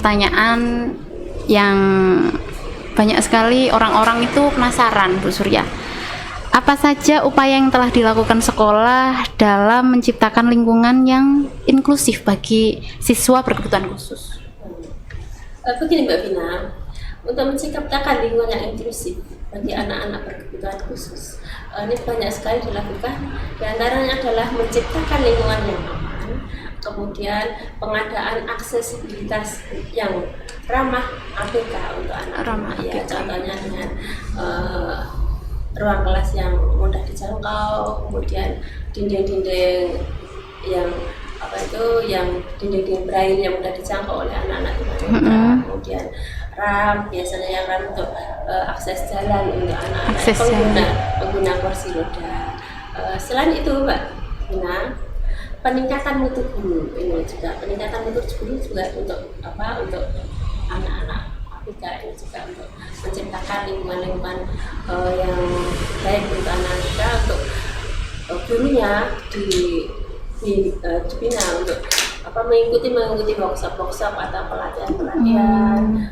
pertanyaan yang banyak sekali orang-orang itu penasaran, Bu Surya. Apa saja upaya yang telah dilakukan sekolah dalam menciptakan lingkungan yang inklusif bagi siswa berkebutuhan khusus? Begini Mbak Vina, untuk menciptakan lingkungan yang inklusif bagi anak-anak berkebutuhan khusus, ini banyak sekali dilakukan. Di antaranya adalah menciptakan lingkungan yang aman, kemudian pengadaan aksesibilitas yang ramah ABK untuk anak-anak. Ya, contohnya dengan ruang kelas yang mudah dijangkau, kemudian dinding-dinding yang dinding-dinding braille yang mudah dijangkau oleh anak-anak tunanetra, kemudian RAM, biasanya yang RAM untuk akses jalan untuk anak-anak pengguna kursi roda. Selain itu Mbak Gina, peningkatan mutu guru juga untuk anak-anak ABK ini juga untuk menciptakan lingkungan yang baik untuk anak-anak, untuk gurunya dibina untuk mengikuti workshop atau pelatihan.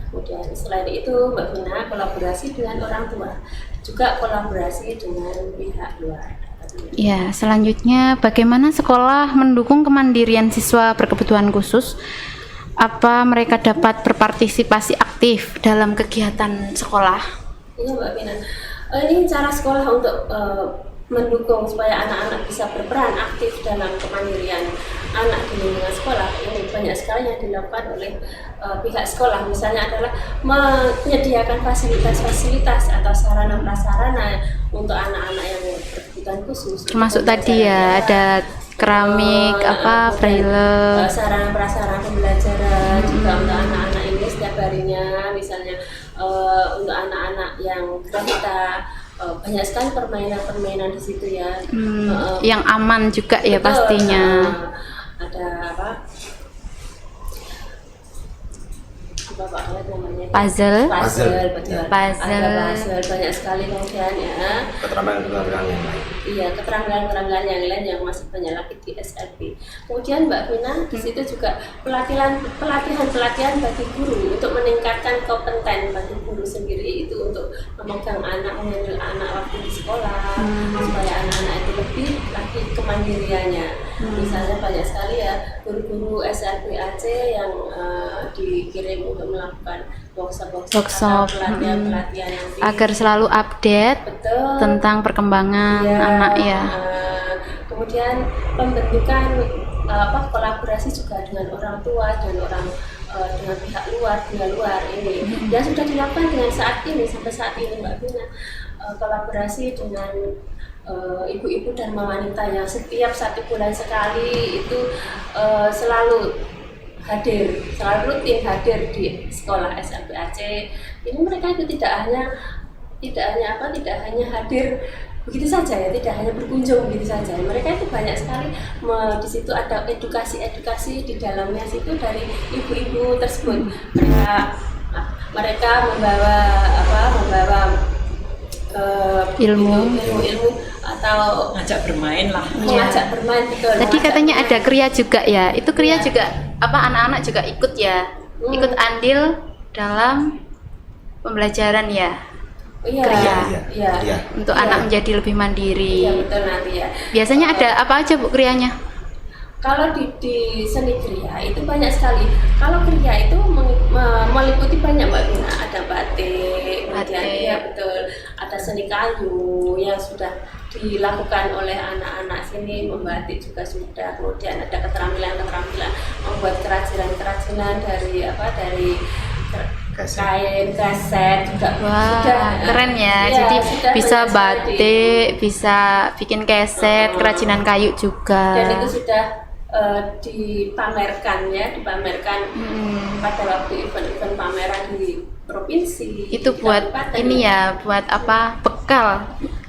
Kemudian selain itu Mbak Vina, kolaborasi dengan orang tua, juga kolaborasi dengan pihak luar. Ya, selanjutnya bagaimana sekolah mendukung kemandirian siswa berkebutuhan khusus? Apa mereka dapat berpartisipasi aktif dalam kegiatan sekolah? Iya Mbak Vina, ini cara sekolah untuk mendukung supaya anak-anak bisa berperan aktif dalam kemandirian anak di lingkungan sekolah. Ini banyak sekali yang dilakukan oleh pihak sekolah. Misalnya adalah menyediakan fasilitas-fasilitas atau sarana-prasarana untuk anak-anak yang berkebutuhan khusus. Termasuk tadi ya, ada keramik, braille, sarana-prasarana pembelajaran juga untuk anak-anak ini setiap harinya. Misalnya untuk anak-anak yang grafita, banyak sekali permainan-permainan di situ ya. Yang aman juga ya. Betul, pastinya. Ada puzzle, betul. Ada puzzle banyak sekali, kemudian ya. Keterampilan yang lain. Iya, keterampilan yang lain yang masih banyak lagi di SLB. Kemudian Mbak Vina, di situ juga pelatihan bagi guru untuk meningkatkan kompeten bagi guru sendiri itu untuk memegang anak, menghandle anak waktu di sekolah, supaya anak-anak itu lebih lagi kemandiriannya. Misalnya banyak sekali ya guru-guru SLB Aceh yang dikirim untuk melakukan workshop pelatihan agar selalu update tentang perkembangan anak ya. Kemudian pembentukan kolaborasi juga dengan orang tua dan dengan pihak luar ini yang sudah dilakukan sampai saat ini Mbak Vina, kolaborasi dengan ibu-ibu dan wanita yang setiap 1 bulan sekali itu selalu rutin hadir di sekolah SLB Aceh. Ini mereka itu tidak hanya hadir begitu saja ya, tidak hanya berkunjung begitu saja. Mereka itu banyak sekali di situ ada edukasi di dalamnya situ dari ibu-ibu tersebut. Mereka membawa ilmu atau ngajak bermain lah. Mengajak bermain, betul. Tadi katanya ada kriya juga ya. Itu kriya juga anak-anak juga ikut ya. Ikut andil dalam pembelajaran ya. Iya. Untuk anak menjadi lebih mandiri. Iya, betul nanti ya. Biasanya ada apa aja Bu kriyanya? Kalau di seni kriya itu banyak sekali. Kalau kriya itu meliputi banyak Mbak Vina. Ada batik, ya betul. Ada seni kayu yang sudah dilakukan oleh anak-anak sini, membatik juga sudah. Kemudian ada keterampilan membuat kerajinan dari kain, kaset juga. Wah, sudah keren ya. Jadi bisa batik, bisa bikin keset, kerajinan kayu juga. Dan itu sudah dipamerkan pada waktu event-event pameran di provinsi. Itu buat ini ya, buat bekal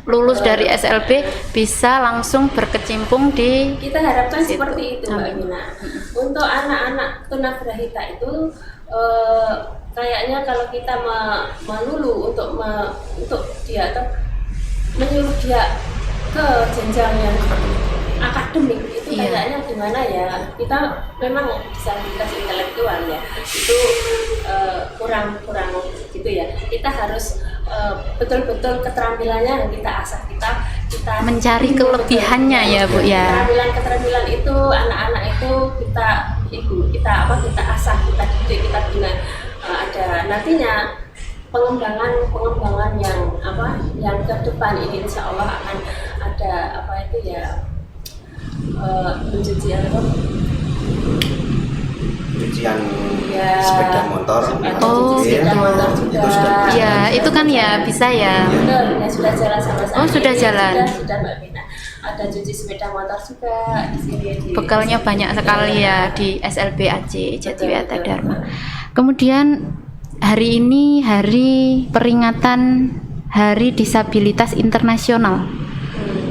lulus dari SLB bisa langsung berkecimpung di. Kita harapkan seperti itu Mbak Gina. Untuk anak-anak tunagrahita itu kayaknya kalau kita melulu untuk dia atau menyuruh dia ke jenjang yang akademik itu Iya. kayaknya gimana ya, kita memang disabilitas intelektual ya itu kurang gitu ya. Kita harus betul-betul keterampilannya yang kita asah, kita Mencari kelebihannya ya, Bu, ya. keterampilan itu anak-anak itu kita asah, kita didik, kita bina. Ada nantinya pengembangan yang ke depan ini insya Allah akan ada Cucian Ya. sepeda motor. Oh, sepeda motor juga. Itu sudah bisa. Ya, itu kan ya bisa ya. Betul, ya sudah jalan sama saya. Oh, sudah jalan. Sudah Mbak Vina. Ada cuci sepeda motor juga di sini. Bekalnya banyak sekali ya di SLB Aceh Jatiwiyata Dharma. Kemudian hari ini hari peringatan Hari Disabilitas Internasional.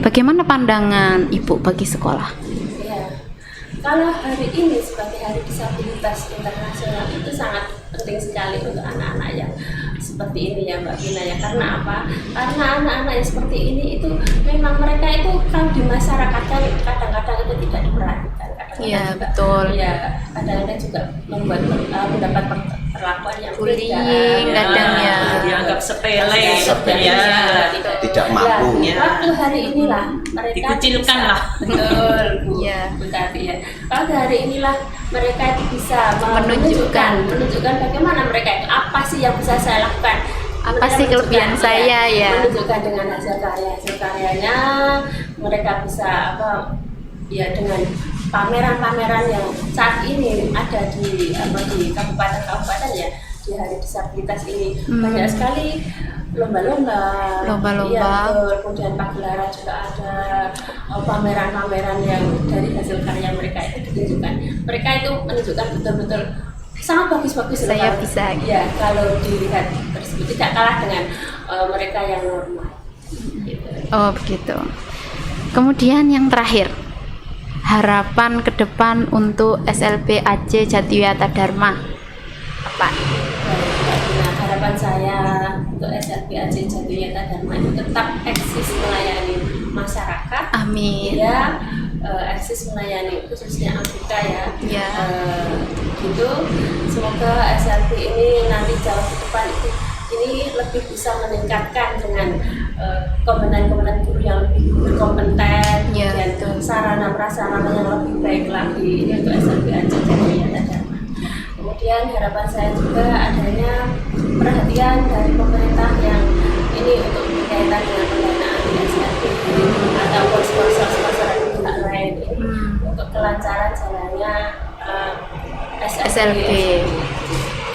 Bagaimana pandangan Ibu bagi sekolah? Ya. Kalau hari ini sebagai Hari Disabilitas Internasional itu sangat penting sekali untuk anak-anak yang seperti ini ya Mbak Vina ya. Karena apa? Karena anak-anak yang seperti ini itu memang mereka itu kan di masyarakat kan kadang-kadang itu tidak diperhatikan. Iya, Juga, betul. Ya, kadang-kadang juga mendapat perlakuan yang Bullying, kadang ya. dianggap sepele, Sepele. ya. Tidak mampu. Ya, waktu hari inilah mereka Dikucilkan bisa- lah. Betul, Bu. Iya. Bu Tati ya. Waktu hari inilah mereka itu bisa Menunjukkan. menunjukkan bagaimana mereka itu apa sih yang bisa saya lakukan. Apa Mereka sih kelebihan menunjukkan, saya, ya? Menunjukkan dengan hasil karyanya, mereka bisa dengan pameran-pameran yang saat ini ada di kabupaten-kabupaten ya, di Hari Disabilitas ini banyak sekali lomba-lomba. Lomba-lomba. Iya, betul. Kemudian pagelaran juga ada pameran-pameran yang dari hasil karya mereka itu ditunjukkan. Mereka itu menunjukkan betul-betul sangat bagus-bagus. Saya kalau- bisa. Ya, kalau dilihat tersebut tidak kalah dengan mereka yang normal. Gitu. Oh, begitu. Kemudian yang terakhir, harapan ke depan untuk SLB Aceh Jatiwiyata Dharma apa? Nah, harapan saya untuk SLB Aceh Jatiwiyata Dharma itu tetap eksis melayani masyarakat. Amin. Ya, eksis melayani khususnya Afrika ya. Ya. Gitu. Semoga SLB ini nanti jauh ke depan ini lebih bisa meningkatkan dengan komponen-komponen guru yang lebih berkompeten Ya, dan betul. sarana prasarana yang lebih baik lagi ini untuk SLB Aceh Jatiwiyata Dharma. Kemudian harapan saya juga adanya perhatian dari pemerintah yang ini untuk berkaitan dengan pendanaan di SLB ataupun sponsor-sponsor pihak lain ini untuk kelancaran jalannya SLB.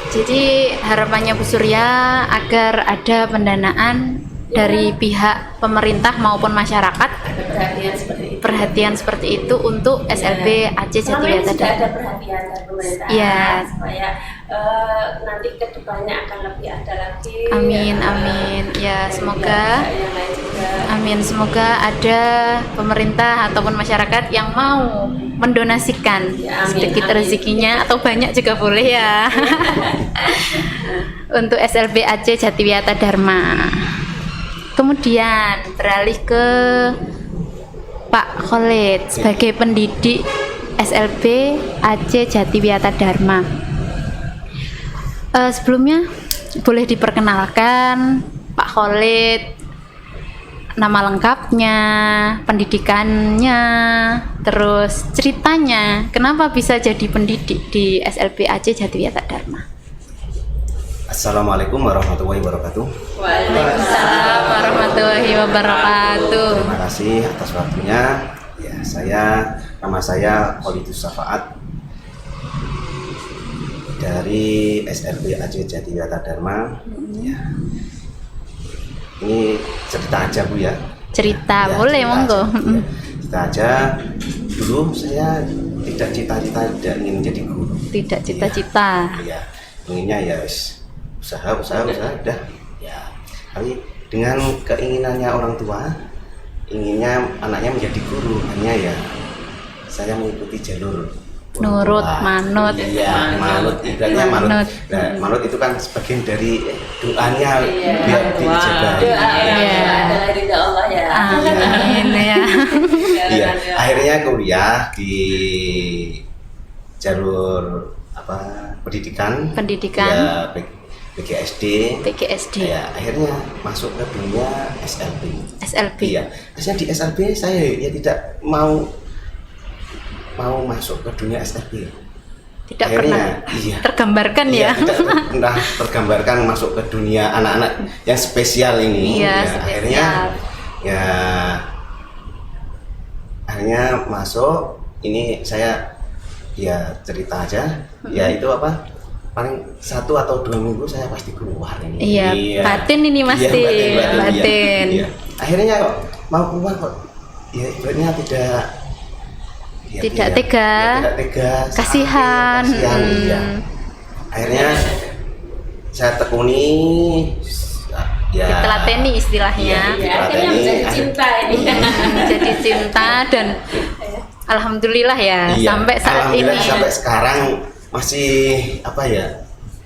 Jadi harapannya Bu Surya agar ada pendanaan dari pihak pemerintah maupun masyarakat, perhatian seperti itu untuk SLB Aceh Selama ini Jatiwiyata sudah Dharma. ada perhatian dari pemerintah Iya. supaya nanti kedepannya akan lebih ada lagi. Amin, amin. Ya, dari semoga pihak yang lain juga. amin, semoga ada pemerintah ataupun masyarakat yang mau mendonasikan Ya, amin, sedikit amin. rezekinya atau banyak juga boleh ya. Untuk SLB Aceh Jatiwiyata Dharma. Kemudian beralih ke Pak Khalid sebagai pendidik SLB Aceh Jatiwiyata Dharma. Sebelumnya boleh diperkenalkan Pak Khalid, nama lengkapnya, pendidikannya, terus ceritanya kenapa bisa jadi pendidik di SLB Aceh Jatiwiyata Dharma. Assalamualaikum warahmatullahi wabarakatuh. Waalaikumsalam warahmatullahi wabarakatuh. Terima kasih atas waktunya. Ya, nama saya Khalidus Safaat dari SLB Aceh Jatiwiyata Dharma. Ya. Ini cerita aja Bu ya. Cerita, Ya, boleh cerita monggo. aja. Ya, cerita aja. Dulu saya tidak cita-cita tidak ingin menjadi guru. Tidak cita-cita. Ya, inginnya ya usaha udah. Ya, tapi dengan keinginannya orang tua, inginnya anaknya menjadi guru, hanya ya saya mengikuti jalur orang Nurut, tua. manut. Iya, manut. Ibaratnya manut. Manut. Nah, manut itu kan sebagian dari doanya Iya. biar Wah. diijabahi. Doa Iya. adalah ridha Allah Ya. Amin ya. Iya, akhirnya kuliah di jalur pendidikan ya, PGSD. Ya, akhirnya masuk ke dunia SLB. Iya, akhirnya di SLB saya ya tidak mau masuk ke dunia SLB. Tidak Akhirnya, pernah tergambarkan iya, ya. tidak pernah tergambarkan masuk ke dunia anak-anak yang spesial ini. Iya, Ya, spesial. akhirnya masuk. Ini saya ya cerita aja. Ya itu paling 1 atau 2 minggu saya pasti keluar ini. Iya, batin ini Mas. Iya, batin. Iya. Akhirnya kok mau keluar kok ya ibaratnya tidak Tidak tega, kasihan. Iya. Akhirnya saya tekuni ya, ditelateni istilahnya. Akhirnya menjadi cinta ini. Jadi cinta dan alhamdulillah ya iya, sampai saat ini. alhamdulillah sampai sekarang masih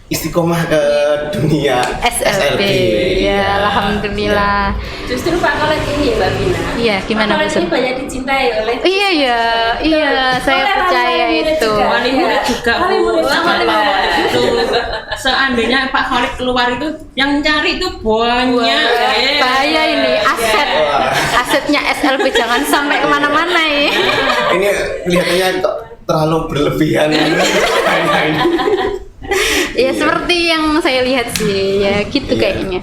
istiqomah ke dunia SLB. Ya, alhamdulillah. Justru Pak Khalid ini Mbak Vina. Iya, gimana Pak Bu? Khalid ini banyak dicintai oleh. Iya, saya Oleh percaya wali murid itu. juga. Wali murid juga, Wali Bu. murid juga. Itu seandainya Pak Khalid keluar itu yang cari itu banyak. Bahaya ini asetnya SLB jangan sampai kemana-mana ya. Ini kelihatannya kok terlalu berlebihan. Ya seperti yang saya lihat sih ya gitu Iya. kayaknya.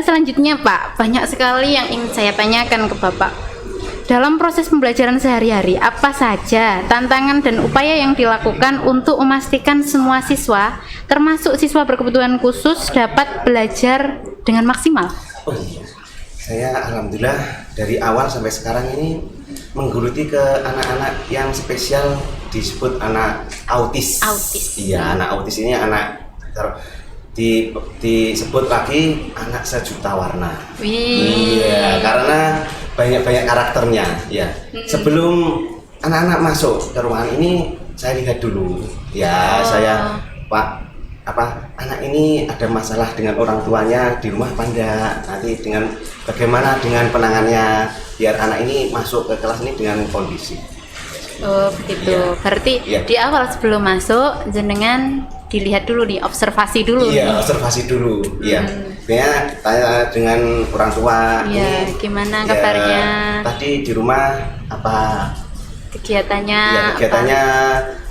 Selanjutnya Pak, banyak sekali yang ingin saya tanyakan ke Bapak. Dalam proses pembelajaran sehari-hari, apa saja tantangan dan upaya yang dilakukan untuk memastikan semua siswa, termasuk siswa berkebutuhan khusus, dapat belajar dengan maksimal? Oh iya, saya alhamdulillah dari awal sampai sekarang ini menggeluti ke anak-anak yang spesial, disebut anak autis. Iya, anak autis ini disebut lagi anak sejuta warna. Wih. Iya, karena banyak karakternya. Ya, sebelum anak-anak masuk ke ruangan ini, saya lihat dulu. Ya, saya anak ini ada masalah dengan orang tuanya di rumah apa enggak? Nanti bagaimana dengan penangannya biar anak ini masuk ke kelas ini dengan kondisi. Oh begitu. Iya. Berarti Iya. di awal sebelum masuk jenengan dilihat dulu nih, observasi dulu. Iya, observasi dulu. Iya. Biasanya tanya dengan orang tua. Iya, ini, gimana ya, kabarnya? Tadi di rumah apa? Kegiatannya. Ya, kegiatannya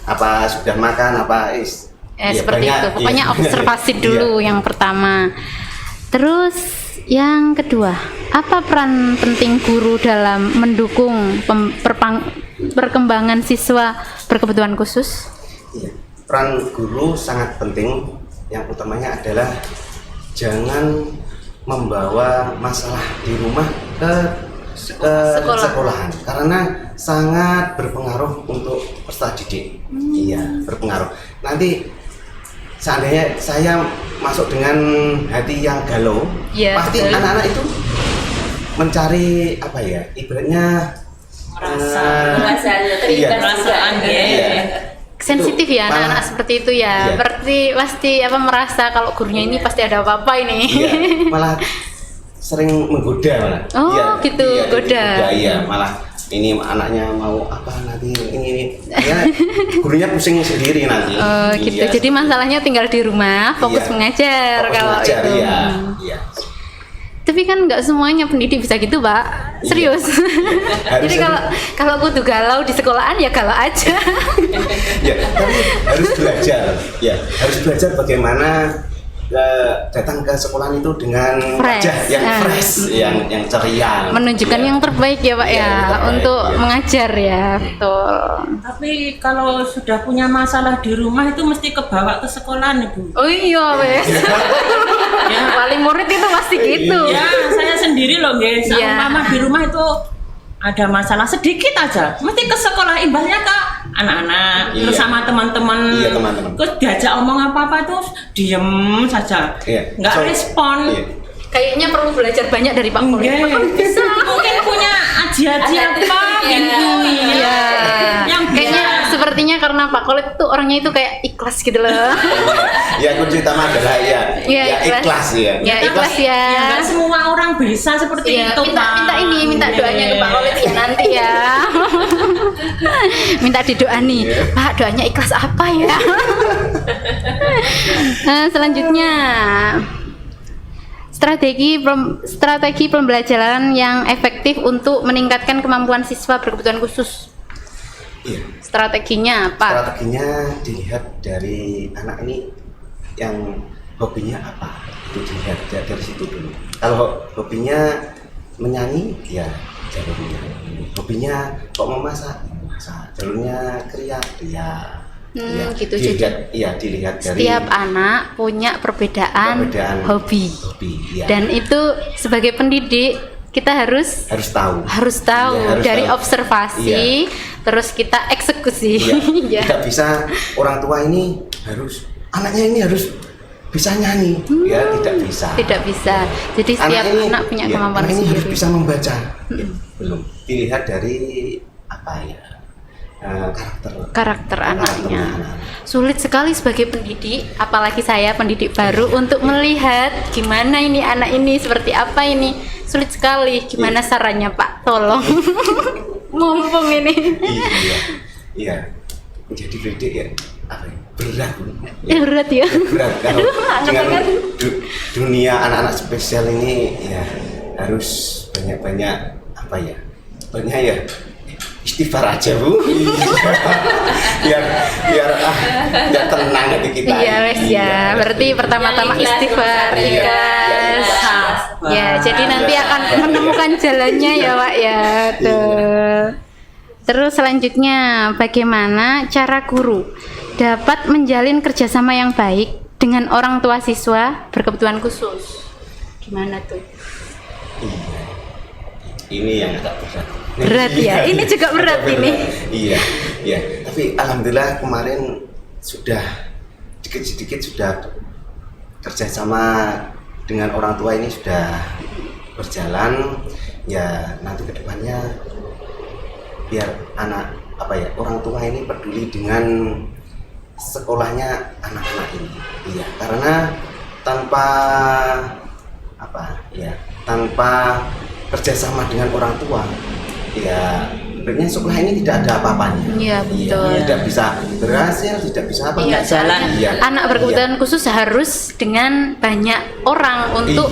apa sudah makan apa ya, Seperti banyak, itu. Pokoknya iya. observasi dulu yang pertama. Terus yang kedua, apa peran penting guru dalam mendukung perkembangan siswa berkebutuhan khusus? Iya. Peran guru sangat penting. Yang utamanya adalah jangan membawa masalah di rumah ke sekolahan karena sangat berpengaruh untuk peserta didik. Iya, berpengaruh. Nanti seandainya saya masuk dengan hati yang galau, Ya, pasti betul. anak-anak itu mencari apa ya? Ibaratnya Perasaan iya. Perasaan, ya. Iya. Sensitif ya Malah- anak-anak seperti itu ya. Iya. Berarti pasti merasa kalau gurunya ini pasti ada apa-apa ini. Iya, malah sering menggoda malah. Oh, Iya, gitu, iya, goda. Iya, malah ini anaknya mau apa nanti ini. Ya, gurunya pusing sendiri nanti. Oh gitu. Iya. Jadi masalahnya tinggal di rumah, fokus Iya. mengajar Fokus kalau mengajar, itu. Iya. Iya. Tapi kan nggak semuanya pendidik bisa gitu, Pak. Serius. Harus Jadi kalau kudu galau di sekolahan ya galau aja. Ya, tapi harus belajar. Ya, harus belajar bagaimana datang ke sekolah itu dengan Fresh. wajah yang fresh, yang ceria. Menunjukkan Ya. yang terbaik ya, Pak Iya, ya, yang terbaik, untuk iya. mengajar ya. Betul. Tapi kalau sudah punya masalah di rumah itu mesti kebawa ke sekolah nih, Bu. Oh iya, wes. Ya, paling murid itu pasti gitu. Ya, saya sendiri loh, guys. Iya. Mama di rumah itu ada masalah sedikit aja, mesti ke sekolah, imbasnya ke anak-anak, Iya. terus sama teman-teman. Iya, teman-teman. Terus diajak omong apa-apa tuh diem saja, Iya. nggak respon. Iya. Kayaknya perlu belajar banyak dari Pak Khalid. Iya. Pak Khalid bisa. Mungkin punya aji-aji apa Iya. gitu, Iya. Yang Kayaknya bisa Sepertinya karena Pak Kolit tuh orangnya itu kayak ikhlas gitu loh. Ya kunci utama adalah ya ikhlas ya. Ya ikhlas ya. Ya nggak semua orang bisa seperti Iya, itu, minta doanya ke Pak Kolit ya nanti ya. Minta didoa nih, Pak, doanya ikhlas apa ya? Nah, selanjutnya strategi pembelajaran yang efektif untuk meningkatkan kemampuan siswa berkebutuhan khusus. Iya. Strateginya apa? Strateginya dilihat dari anak ini yang hobinya apa, itu dilihat dari situ dulu. Kalau hobinya menyanyi, ya jalurnya. Hobinya kok memasak, jalurnya kriya. Gitu. Dilihat dari Setiap anak punya perbedaan hobi. Ya. Dan itu sebagai pendidik kita harus tahu Ya, dari tahu. observasi, terus kita eksekusi. Ya. Tidak bisa orang tua ini anaknya ini harus bisa nyanyi, ya tidak bisa. Tidak bisa. Jadi setiap anak punya kemampuan anak ini sendiri. harus bisa membaca. Belum. Dilihat dari apa ya? Karakter anaknya. Sulit sekali sebagai pendidik, apalagi saya pendidik baru untuk melihat gimana ini anak ini seperti apa ini. Sulit sekali. Gimana sarannya, Pak? Tolong. Mumpung ini. Iya. Menjadi pendidik ya berat. Berat ya. Berat kalau dengan dunia anak-anak spesial ini ya harus banyak banyak ya istighfar aja Bu. biar tenang hati kita. Iya wes ya. Berarti pertama-tama istighfar, ikhlas. Ya, jadi nanti akan menemukan jalannya ya Pak ya. Tuh. Terus selanjutnya, bagaimana cara guru dapat menjalin kerjasama yang baik dengan orang tua siswa berkebutuhan khusus? Gimana tuh? Ini yang agak berat. Berat ya, ini juga berat ini. Iya. Tapi alhamdulillah kemarin sudah sedikit sudah kerjasama dengan orang tua ini sudah berjalan. Ya nanti kedepannya biar orang tua ini peduli dengan sekolahnya anak-anak ini. Iya, karena tanpa kerjasama dengan orang tua, ya sebenarnya sekolah ini tidak ada apa-apanya. Iya betul. Tidak bisa berhasil, tidak bisa Iya, jalan. Iya. Anak berkebutuhan khusus harus dengan banyak orang untuk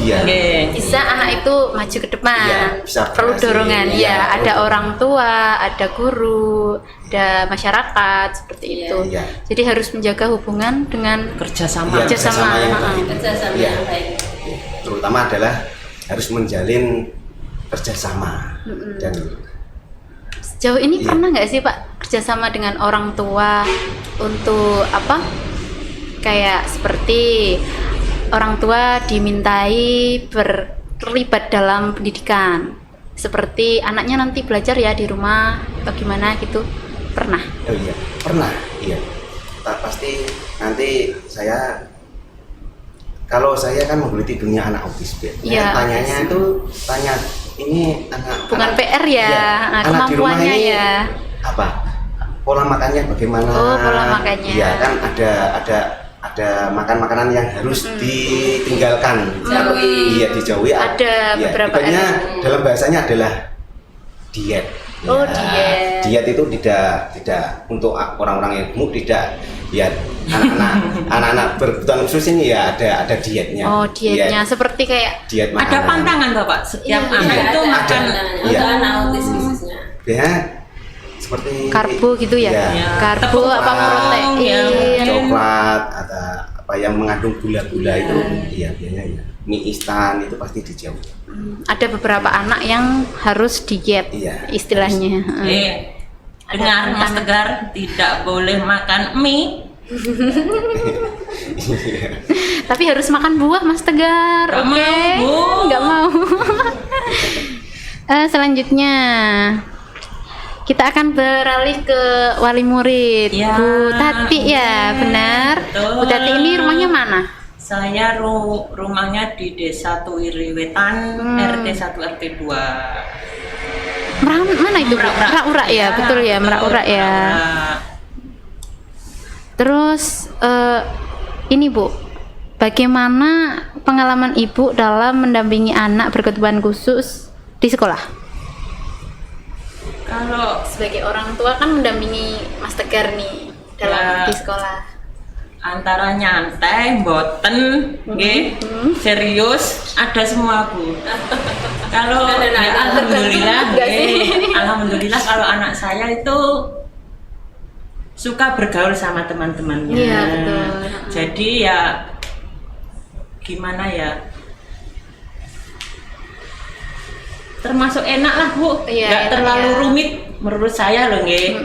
bisa anak itu maju ke depan. Iya, bisa perlu berhasil. dorongan. Iya, Ya, ada betul. orang tua, ada guru, ada masyarakat seperti Iya. itu. Iya. Jadi harus menjaga hubungan dengan kerjasama. Iya, kerjasama yang baik. Kerjasama Iya. yang baik. Terutama adalah harus menjalin kerjasama dan sejauh ini Iya. pernah nggak sih Pak kerjasama dengan orang tua untuk kayak seperti orang tua dimintai terlibat dalam pendidikan, seperti anaknya nanti belajar ya di rumah atau gimana gitu, pernah? Oh iya, pernah. Iya. Pasti nanti kalau saya kan menggeluti dunia anak autis, Iya, tanyanya itu ini anak Bukan PR ya, anak di rumah kemampuannya ini ya. apa pola makannya bagaimana? Oh, pola makannya. Iya kan ada makan-makanan yang harus ditinggalkan. Iya, dijauhi. Ada Iya, beberapa ibaratnya dalam bahasanya adalah diet. Oh, Ya, diet. Diet itu tidak untuk orang-orang yang gemuk, tidak. Ya, anak-anak berkebutuhan khusus ini ya ada dietnya. Oh, dietnya seperti kayak Diet Ada makanan. pantangan Bapak, setiap Iya, anak itu ada makan pantangan Iya. untuk anak autis khususnya. Ya, seperti karbo gitu ya. Iya. Karbo Tepung apa ya. protein. Coklat atau apa yang mengandung gula-gula itu iya biasanya ya. Mie instan itu pasti dijauhi. Ada beberapa anak yang harus diet, Iya. istilahnya. dengar Mas Tegar tidak boleh makan mie. Tapi harus makan buah Mas Tegar. Nggak Oke. mau, Bu. Nggak mau. Selanjutnya kita akan beralih ke wali murid. Ya, Bu Tati ya, benar. betul. Bu Tati ini rumahnya mana? Saya rumahnya di Desa Tuiriwetan, RT 1 RT 2. Mana itu? Bu? Merak-Urak ya, betul ya, Merak-Urak ya. Terus ini Bu, bagaimana pengalaman Ibu dalam mendampingi anak berkebutuhan khusus di sekolah? Kalau Sebagai orang tua kan mendampingi Mas Tegar nih dalam Ya. di sekolah. antara nyantai, mboten, nggih, serius, ada semua Bu. Kalau Ada ya, nanya, alhamdulillah, tergantung juga sih. alhamdulillah kalau anak saya itu suka bergaul sama teman-temannya. Iya, betul. Jadi ya gimana ya? Termasuk enak lah Bu, Iya, nggak enak terlalu ya. rumit menurut saya loh nggih.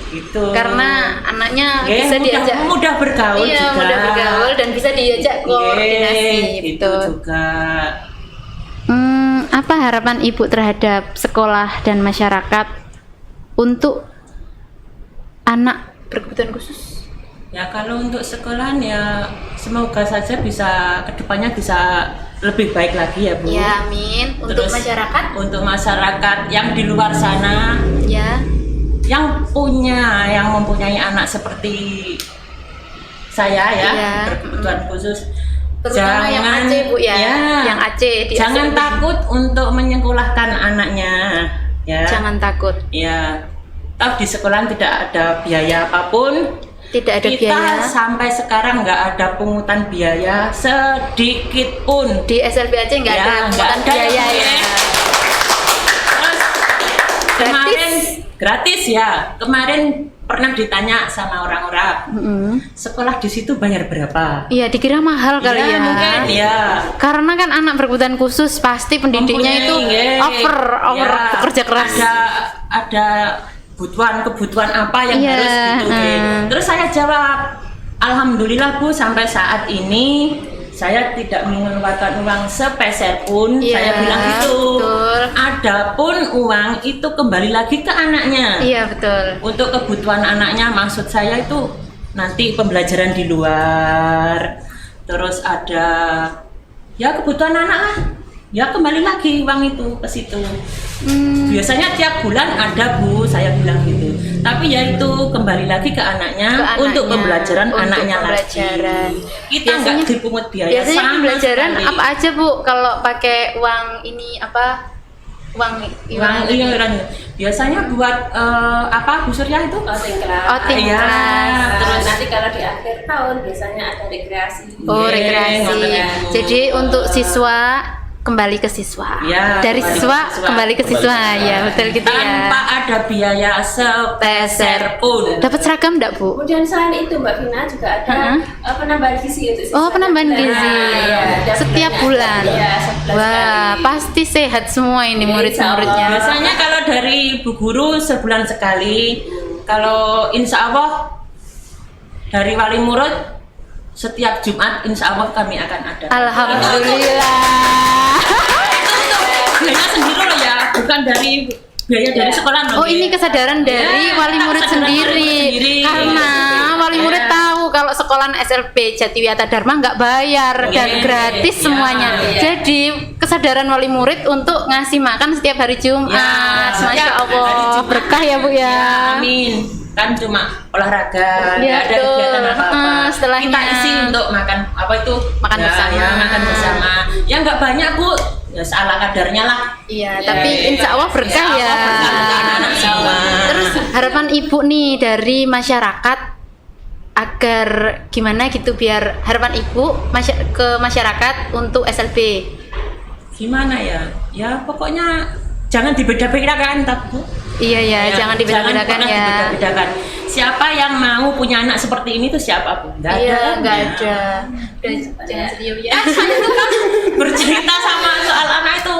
Gitu. Karena anaknya Nggih, bisa diajak mudah bergaul iya, juga. mudah bergaul dan bisa diajak koordinasi. Itu Betul. juga. Apa harapan Ibu terhadap sekolah dan masyarakat untuk anak berkebutuhan khusus? Ya kalau untuk sekolahan ya semoga saja bisa kedepannya bisa lebih baik lagi ya Bu. Ya, amin. Untuk Terus, masyarakat, Untuk masyarakat yang di luar sana ya. yang mempunyai anak seperti saya ya, Iya. berkebutuhan khusus. Terutama yang Aceh Bu ya. Yang Aceh di jangan SMP. takut untuk menyekolahkan anaknya ya. Jangan takut. Ya. Toh di sekolahan tidak ada biaya apapun. Tidak ada Kita biaya. sampai sekarang nggak ada pungutan biaya sedikit pun. Di SLB Aceh nggak Ya, ada nggak pungutan ada biaya Bu, ya. Terus kemarin gratis ya. Kemarin pernah ditanya sama orang-orang, sekolah di situ bayar berapa? Iya, dikira mahal kali ya. Mungkin ya. Karena kan anak berkebutuhan khusus pasti pendidiknya itu over bekerja keras. Ada kebutuhan apa yang Iya, harus gitu. Terus saya jawab, alhamdulillah Bu, sampai saat ini saya tidak mengeluarkan uang sepeser pun. Iya, Saya bilang gitu. betul. Adapun uang itu kembali lagi ke anaknya. Iya, betul. Untuk kebutuhan anaknya, maksud saya itu nanti pembelajaran di luar, terus ada ya kebutuhan anak lah, ya kembali lagi uang itu ke situ. Biasanya tiap bulan ada Bu, saya bilang gitu. Tapi ya itu kembali lagi ke anaknya, untuk pembelajaran untuk anaknya pembelajaran. lagi. Kita nggak dipungut biaya Biasanya sama pembelajaran sekali. apa aja Bu? Kalau pakai uang ini apa? Uang Uang iuran. Biasanya buat apa Bu Surya itu? Outing kelas. Outing Iya, kelas. Terus nanti kalau di akhir tahun biasanya ada rekreasi. Oh, Iya, rekreasi. ngoten. Jadi untuk siswa kembali ke siswa. Ya, Dari kembali ke siswa siswa. kembali ke siswa. Ya, betul gitu ya. Tanpa ada biaya sepeser pun. Dapat seragam enggak, Bu? Kemudian selain itu Mbak Vina juga ada penambahan gizi untuk siswa. Oh, penambahan gizi. Iya, ada Setiap belanja. bulan. Iya, sebulan Wah, sekali. pasti sehat semua ini Iya, murid-muridnya. Biasanya kalau dari Bu Guru sebulan sekali, kalau insya Allah dari wali murid setiap Jumat insya Allah kami akan ada. Alhamdulillah. Biaya sendiri loh ya, bukan dari biaya dari sekolah loh. Oh, ini kesadaran dari Ya, wali murid kesadaran sendiri. wali murid sendiri. Karena wali Ya. murid tahu kalau sekolahan SLB Jatiwiyata Dharma nggak bayar dan Iya, gratis iya. semuanya. Iya. Jadi kesadaran wali murid untuk ngasih makan setiap hari Jumat. Ya, Masya setiap Allah, hari Jumat. berkah ya Bu ya. Ya, amin. Kan cuma olahraga, Iya, nggak ada betul. kegiatan apa-apa. Setelahnya. Kita isi untuk makan apa itu? Makan Ya, bersama. ya, makan bersama. Ya nggak banyak Bu, ya seala kadarnya lah. Iya, tapi insya Allah berkah Insya ya. Allah berkah untuk anak-anak semua. Terus harapan Ibu nih dari masyarakat agar gimana gitu biar harapan Ibu ke masyarakat untuk SLB. Gimana ya? Ya pokoknya jangan dibeda-bedakan, Bu. Iya ya, jangan dibeda-bedakan pernah ya. dibeda-bedakan. Siapa yang mau punya anak seperti ini tuh siapa pun? Nggak ada. Iya, kan? nggak Ya. ada. Jangan sedih ya. Saya tuh kan bercerita sama soal anak itu,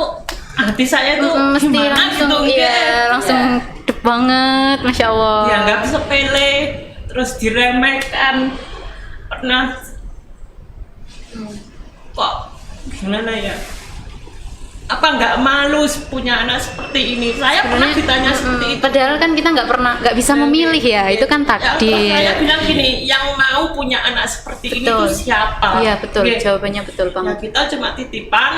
hati saya tuh Mesti gimana langsung gitu, iya, langsung dep banget, masya Allah. Ya nggak sepele, terus diremehkan, pernah kok gimana ya? apa nggak malu punya anak seperti ini? Saya pernah ditanya seperti itu. Padahal kan kita nggak bisa memilih ya, itu kan Ya, takdir. saya bilang gini, yang mau punya anak seperti ini Betul. itu siapa? Iya betul, Oke. jawabannya betul Ya banget. kita cuma titipan,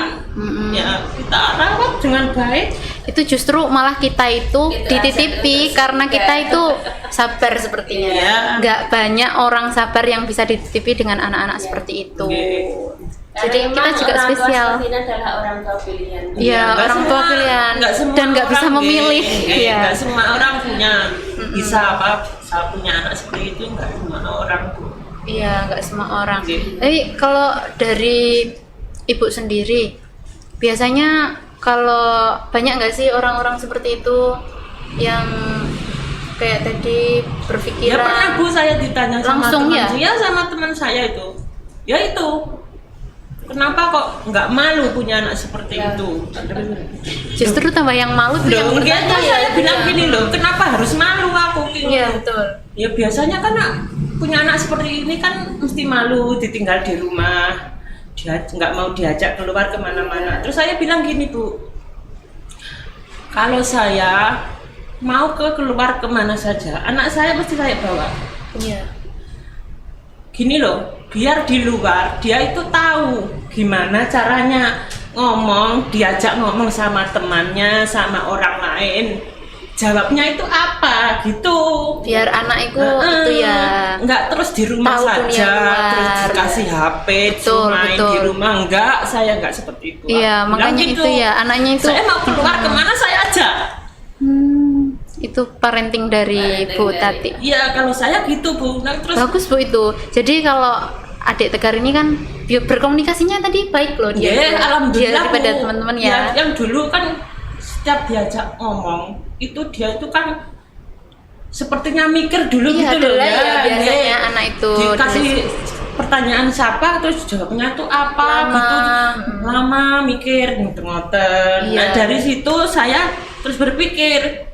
ya kita rawat dengan baik. Itu justru malah kita itu Itu dititipi asal karena juga. kita itu sabar sepertinya. Iya. Nggak banyak orang sabar yang bisa dititipi dengan anak-anak Iya. seperti itu. Oke. Jadi Karena kita memang juga orang tua spesial. seperti ini adalah orang tua pilihan. Iya, Nggak orang tua semua- pilihan semua dan nggak bisa orang, memilih. Iya. Nggak semua orang punya bisa saya punya anak seperti itu, nggak semua orang tuh. Iya, nggak semua orang. Oke. Tapi kalau dari ibu sendiri, biasanya kalau banyak nggak sih orang-orang seperti itu yang kayak tadi Ya berpikiran pernah Bu saya ditanya sama Langsung teman ya? sama teman saya itu. Ya itu. Kenapa kok nggak malu punya anak seperti Ya. itu? justru tambah yang malu tuh yang Loh, bertanya saya ya. bilang gini loh, kenapa harus malu aku? Iya, betul. Ya biasanya kan punya anak seperti ini kan mesti malu ditinggal di rumah, dia nggak mau diajak keluar kemana-mana. Terus saya bilang gini Bu, kalau saya mau keluar kemana saja, anak saya mesti saya bawa. Iya. Gini loh, biar di luar dia itu tahu gimana caranya ngomong, diajak ngomong sama temannya, sama orang lain. Jawabnya itu apa gitu. Biar anak itu Heeh. itu ya Nggak terus di rumah tahu dunia saja, luar. terus dikasih HP, Betul, main betul. di rumah. Enggak, saya nggak seperti itu. Iya, Aku bilang makanya gitu. itu ya, anaknya itu Saya mau keluar kemana saya ajak. itu parenting dari Parenting Bu dari- Tati. Iya, kalau saya gitu Bu. Nah, terus Bagus Bu itu. Jadi kalau adik Tegar ini kan berkomunikasinya tadi baik loh dia. ya, alhamdulillah daripada Bu. teman-teman ya. Yang dulu kan setiap diajak ngomong itu dia itu kan sepertinya mikir dulu Iya, gitu loh adalah ya, biasanya ya. anak itu Dikasih pertanyaan siapa terus jawabnya tuh apa Lama. gitu. Lama mikir ngoten. Iya. Nah, dari situ saya terus berpikir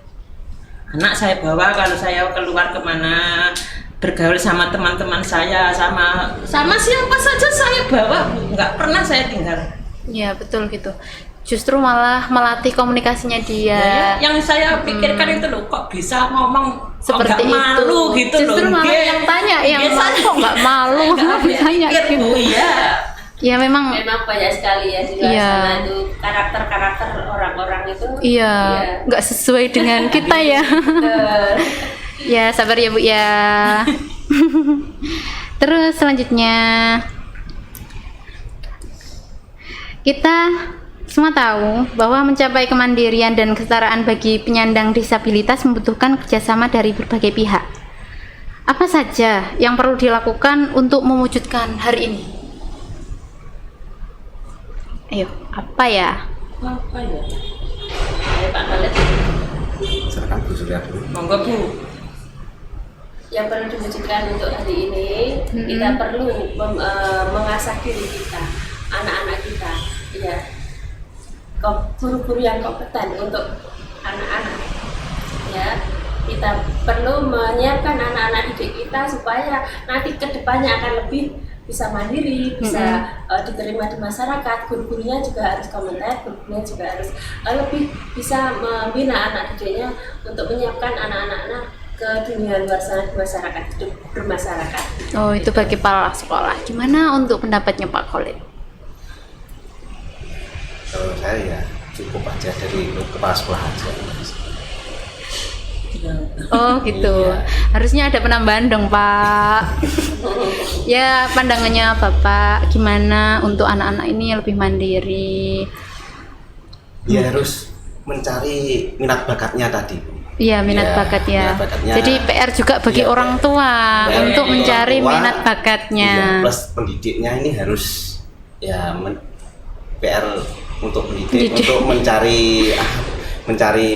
anak saya bawa kalau saya keluar kemana bergaul sama teman-teman saya sama siapa saja saya bawa Bu. Nggak pernah saya tinggal. Iya, betul gitu. Justru malah melatih komunikasinya dia. Ya, yang saya pikirkan itu loh kok bisa ngomong kok Seperti nggak malu itu. gitu Justru loh. malah Dia- yang tanya, yang dia malu kok nggak malu. nggak Tanya pikir, gitu. Bu, iya. Ya memang Memang banyak sekali ya di luar Iya. sana itu karakter-karakter orang-orang itu. iya, nggak sesuai dengan kita ya. Betul. Ya, sabar ya Bu ya. Terus selanjutnya kita semua tahu bahwa mencapai kemandirian dan kesetaraan bagi penyandang disabilitas membutuhkan kerjasama dari berbagai pihak. Apa saja yang perlu dilakukan untuk mewujudkan hari ini? Ayo, apa ya? Apa ya? Ayo Pak Khalid. Silakan Bu Surya dulu. Monggo Bu. Yang perlu diwujudkan untuk hari ini, kita perlu mengasah diri kita, anak-anak kita, ya, guru-guru yang kompeten untuk anak-anak, ya. Kita perlu menyiapkan anak-anak didik kita supaya nanti kedepannya akan lebih bisa mandiri, bisa diterima di masyarakat. Guru-gurunya juga harus kompeten, guru-gurunya juga harus lebih bisa membina anak didiknya untuk menyiapkan anak-anak ke dunia luar sana, di masyarakat, hidup bermasyarakat. Oh, itu bagi kepala sekolah. Gimana untuk pendapatnya Pak Khalid? Kalau saya ya cukup aja dari kepala sekolah aja. Oh gitu. Iya. Harusnya ada penambahan dong Pak. Ya pandangannya Bapak gimana untuk anak-anak ini lebih mandiri? Ya harus mencari minat bakatnya tadi. Iya minat Ya, bakat ya. minat bakatnya. Jadi PR juga bagi Iya, orang tua PR untuk bagi mencari orang tua. minat bakatnya. Iya, plus pendidiknya ini harus ya PR untuk pendidik, untuk mencari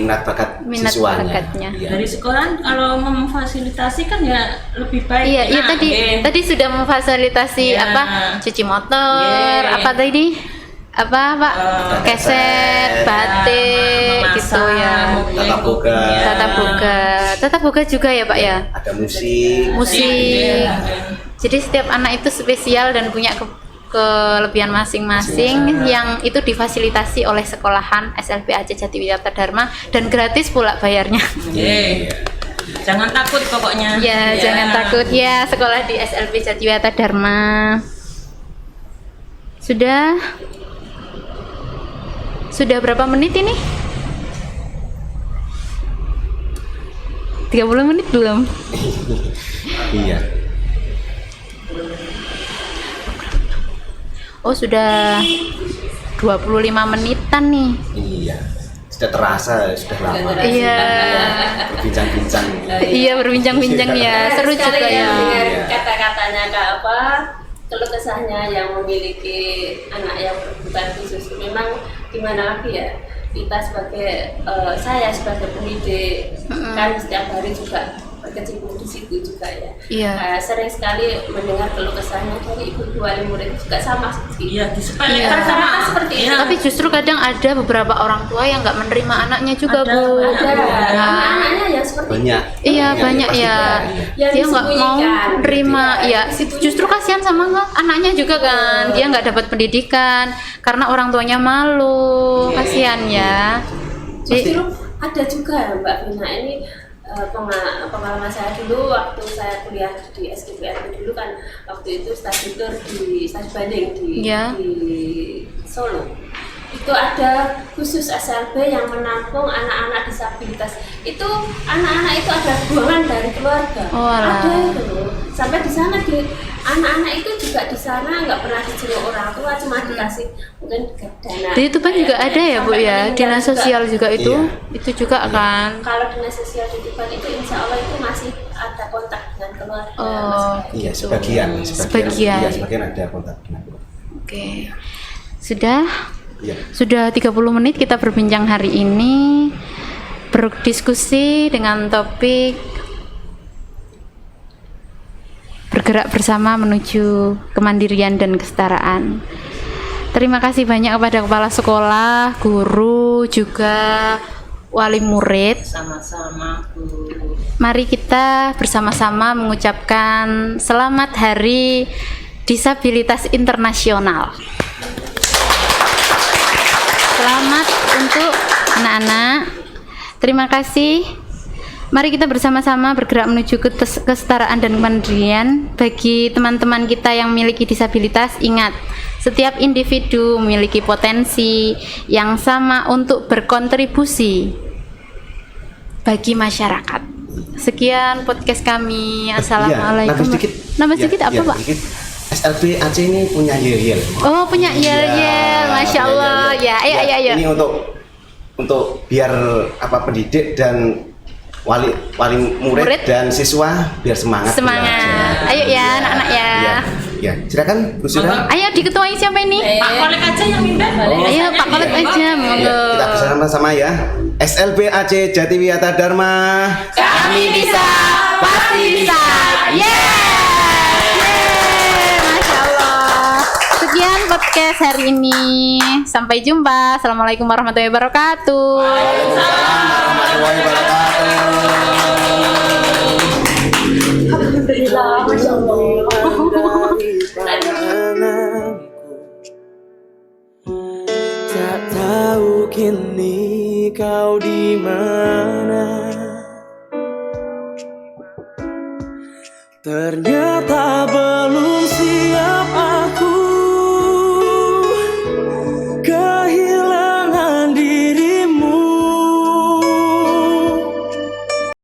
minat bakat Minat siswanya. bakatnya. Iya. Dari sekolah kalau memfasilitasi kan ya lebih baik. Iya, iya Nah, tadi sudah memfasilitasi Iya. apa cuci motor, Iya. apa tadi? Apa Pak? Keset, batik memasak, gitu ya. Tatap muka. Tatap muka juga ya Pak ya. Ada musik. Musik. Iya. Jadi setiap anak itu spesial dan punya kelebihan masing-masing yang itu difasilitasi oleh sekolahan SLB Aceh Jatiwiyata Dharma dan gratis pula bayarnya. Jangan takut pokoknya. Ya, jangan takut ya, sekolah di SLB Jatiwiyata Dharma. Sudah berapa menit ini? 30 menit belum? Iya. Oh, sudah 25 menitan nih. Iya. Sudah terasa, sudah lama. Iya. Berbincang-bincang. Iya, berbincang-bincang ya. Seru juga sekali ya. dengar kata-katanya Kak apa keluh kesahnya yang memiliki anak yang berkebutuhan khusus. Memang gimana lagi ya, kita sebagai saya sebagai pendidik kan setiap hari juga berkecimpung di situ juga ya. Iya. Sering sekali mendengar keluh kesahnya dari ibu wali murid juga sama seperti Iya, disepelekan Iya. sama seperti itu. Tapi justru kadang ada beberapa orang tua yang nggak menerima anaknya juga, Ada, Bu. ada Ya. anak-anaknya yang seperti Banyak. Iya, banyak pasti ya. ada, iya. Yang Dia nggak mau disembunyikan. terima, Iya, ya. Justru kasihan sama anaknya juga kan. Dia nggak dapat pendidikan karena orang tuanya malu. Kasihan ya. Justru ada juga ya Mbak Vina, ini pengalaman saya dulu waktu saya kuliah di SKPRB dulu kan, waktu itu studi tour di studi banding Ya. di Solo. Itu ada khusus SLB yang menampung anak-anak disabilitas. Itu anak-anak itu ada buangan dari keluarga. Oh, alah. Ada itu loh. Sampai di sana anak-anak itu juga di sana nggak pernah dijenguk orang tua, cuma dikasih mungkin dana. Di itu kan juga ada ya, Bu Sampai ya. meninggal Dinas juga. sosial juga itu. Iya. Itu juga kan. Kalau dinas sosial di Tuban itu insya Allah itu masih ada kontak dengan keluarga. Oh. Iya, sebagian. Sebagian. Iya, sebagian ada kontak dengan keluarga. Oke. Sudah Iya. Sudah 30 menit kita berbincang hari ini, berdiskusi dengan topik bergerak bersama menuju kemandirian dan kesetaraan. Terima kasih banyak kepada kepala sekolah, guru, juga wali murid. sama-sama, Bu. Mari kita bersama-sama mengucapkan selamat Hari Disabilitas Internasional. Selamat untuk anak-anak. Terima kasih. Mari kita bersama-sama bergerak menuju kesetaraan dan kemandirian. Bagi teman-teman kita yang memiliki disabilitas, ingat, setiap individu memiliki potensi yang sama untuk berkontribusi bagi masyarakat. Sekian podcast kami. Assalamualaikum. Nambah sedikit apa, Pak? SLB Aceh ini punya yel-yel. Oh, punya yel-yel. Ya, Masya Allah. punya Ya, ayo. Ini untuk biar pendidik dan wali murid dan siswa biar semangat. Semangat. belajar. Ayo ya, anak-anak ya. Ya, silakan Bu Syura. Ayo diketuai siapa ini? Pak Kolek aja yang minta. Ayo Pak Kolek aja, monggo. Ya, kita bersama-sama ya. SLB Aceh Jatiwiyata Dharma. Kami bisa, pasti bisa. Masya Allah. Sekian podcast hari ini. Sampai jumpa. Assalamualaikum warahmatullahi wabarakatuh. Warahmatullahi Tak tahu kini kau di mana. Ternyata belum siap